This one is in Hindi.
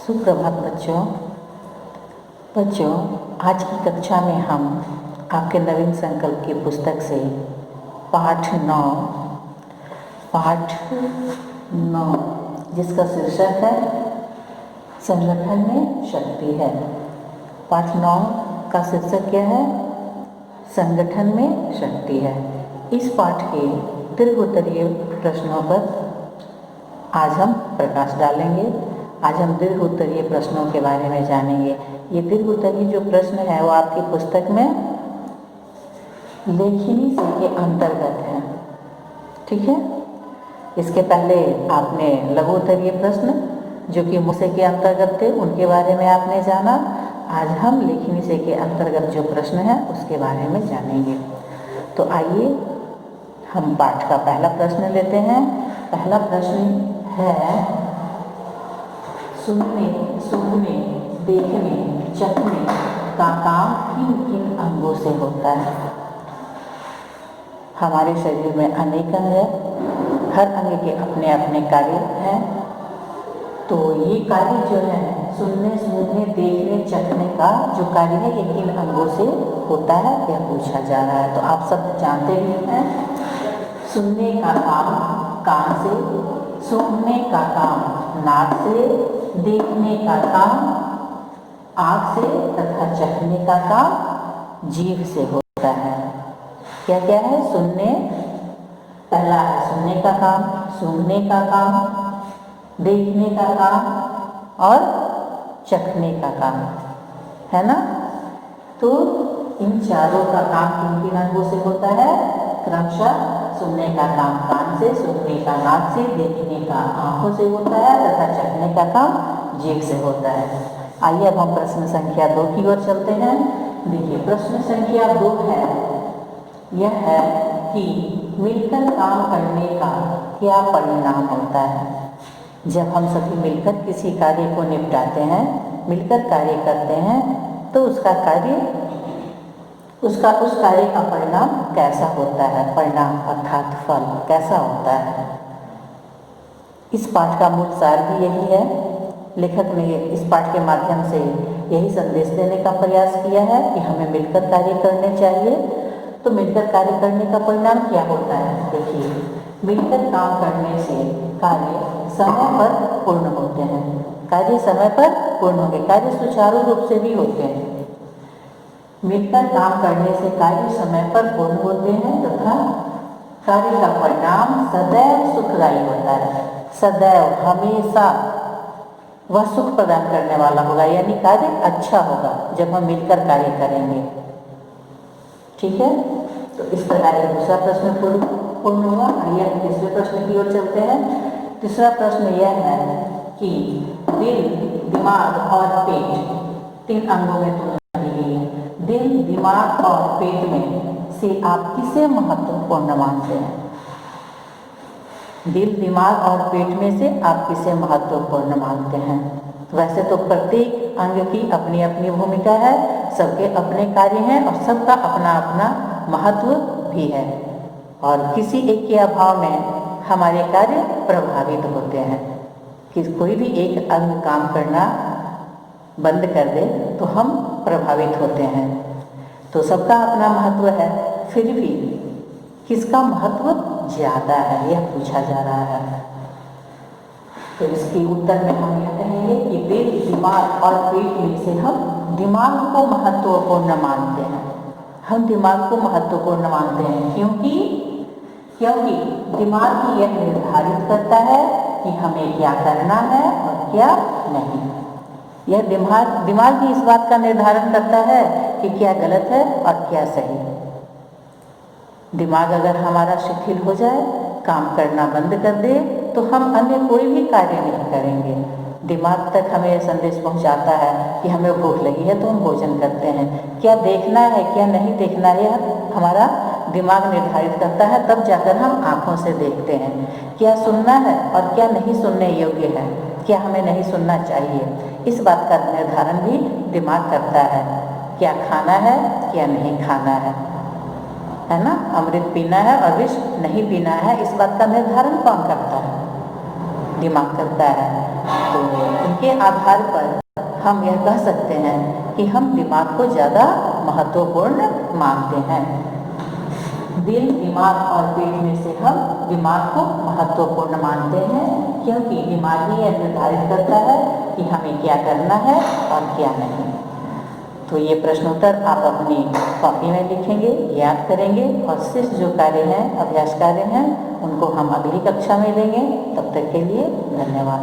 सुप्रभात बच्चों। आज की कक्षा में हम आपके नवीन संकल्प की पुस्तक से पाठ 9 जिसका शीर्षक है संगठन में शक्ति है। पाठ 9 का शीर्षक क्या है? संगठन में शक्ति है। इस पाठ के दीर्घोत्तरीय प्रश्नों पर आज हम प्रकाश डालेंगे। आज हम दीर्घोत्तरीय प्रश्नों के बारे में जानेंगे। ये दीर्घोत्तरीय जो प्रश्न है वो आपकी पुस्तक में लेखनी से के अंतर्गत है, ठीक है। इसके पहले आपने लघुत्तरीय प्रश्न जो कि मुझसे के अंतर्गत थे उनके बारे में आपने जाना। आज हम लेखनी से के अंतर्गत जो प्रश्न है उसके बारे में जानेंगे। तो आइए हम पाठ का पहला प्रश्न लेते हैं। पहला प्रश्न है, सुनने, सूंघने, देखने, चखने का काम किन किन अंगों से होता है? हमारे शरीर में अनेक अंग हैं, हर अंग के अपने अपने कार्य हैं। तो ये कार्य जो है सुनने, सूंघने, देखने, चखने का जो कार्य है ये किन अंगों से होता है यह पूछा जा रहा है। तो आप सब जानते ही हैं, सुनने का काम कान से, सूंघने का काम नाक से, देखने का काम आँख से तथा चखने का काम जीभ से होता है। क्या क्या है? सुनने, पहला है सुनने का काम, सूंघने का काम, देखने का काम और चखने का काम, है ना। तो इन चारों का काम किन किन अंगों से होता है? क्रमशः सुनने का काम कान से, सूंघने का नाक से, देखने का आँखों से होता है तथा चखने का काम जीभ से होता है। आइए अब हम प्रश्न संख्या 2 की ओर चलते हैं। देखिए प्रश्न संख्या 2 है, यह है कि मिलकर काम करने का क्या परिणाम होता है? जब हम सभी मिलकर किसी कार्य को निपटाते हैं, मिलकर कार्य करते हैं तो उस कार्य का परिणाम कैसा होता है? परिणाम अर्थात फल कैसा होता है? इस पाठ का मूल सार भी यही है। लेखक ने इस पाठ के माध्यम से यही संदेश देने का प्रयास किया है कि हमें मिलकर कार्य करने चाहिए। तो मिलकर कार्य करने का परिणाम क्या होता है? देखिए, मिलकर काम करने से कार्य समय पर पूर्ण होते हैं। कार्य समय पर पूर्ण होंगे, कार्य सुचारू रूप से भी होते हैं। मिलकर काम करने से कार्य समय पर पूर्ण होते हैं तथा कार्य का परिणाम सदैव सुखदायी होता है। सदैव, हमेशा वह सुख प्रदान करने वाला होगा, यानी कार्य अच्छा होगा जब हम मिलकर कार्य करेंगे, ठीक है। तो इस प्रकार दूसरा प्रश्न पूर्ण हुआ। आइए हम तीसरे प्रश्न की ओर चलते हैं। तीसरा प्रश्न यह है कि दिल, दिमाग और पेट 3 अंगों में तुलना की गई है। दिल, दिमाग और पेट में से आप किसे महत्वपूर्ण मानते हैं? दिल, दिमाग और पेट में से आप किसे महत्वपूर्ण मानते हैं? वैसे तो प्रत्येक अंग की अपनी अपनी भूमिका है, सबके अपने कार्य हैं और सबका अपना अपना महत्व भी है, और किसी एक के अभाव में हमारे कार्य प्रभावित होते हैं। कि कोई भी एक अंग काम करना बंद कर दे तो हम प्रभावित होते हैं। तो सबका अपना महत्व है, फिर भी किसका महत्व ज़्यादा है यह पूछा जा रहा है। तो इसके उत्तर में हम यह कहेंगे कि दिल, दिमाग और पेट में से हम दिमाग को महत्वपूर्ण मानते हैं। हम दिमाग को महत्वपूर्ण मानते हैं क्योंकि दिमाग ही यह निर्धारित करता है कि हमें क्या करना है और क्या नहीं। यह दिमाग ही इस बात का निर्धारण करता है कि क्या गलत है और क्या सही। दिमाग अगर हमारा शिथिल हो जाए, काम करना बंद कर दे तो हम अन्य कोई भी कार्य नहीं करेंगे। दिमाग तक हमें यह संदेश पहुंचाता है कि हमें भूख लगी है तो हम भोजन करते हैं। क्या देखना है क्या नहीं देखना है यह हमारा दिमाग निर्धारित करता है, तब जाकर हम आँखों से देखते हैं। क्या सुनना है और क्या नहीं सुनने योग्य है, क्या हमें नहीं सुनना चाहिए, इस बात का निर्धारण भी दिमाग करता है। क्या खाना है क्या नहीं खाना है ना। अमृत पीना है और विष नहीं पीना है, इस बात का निर्धारण कौन करता है? दिमाग करता है। तो इनके आधार पर हम यह कह सकते हैं कि हम दिमाग को ज़्यादा महत्वपूर्ण मानते हैं। दिल, दिमाग और पेट में से हम दिमाग को महत्वपूर्ण मानते हैं, क्योंकि दिमाग ही यह निर्धारित करता है कि हमें क्या करना है और क्या नहीं। तो ये प्रश्नोत्तर आप अपनी कॉपी में लिखेंगे, याद करेंगे और शेष जो कार्य हैं, अभ्यास कार्य हैं, उनको हम अगली कक्षा में लेंगे। तब तक के लिए धन्यवाद।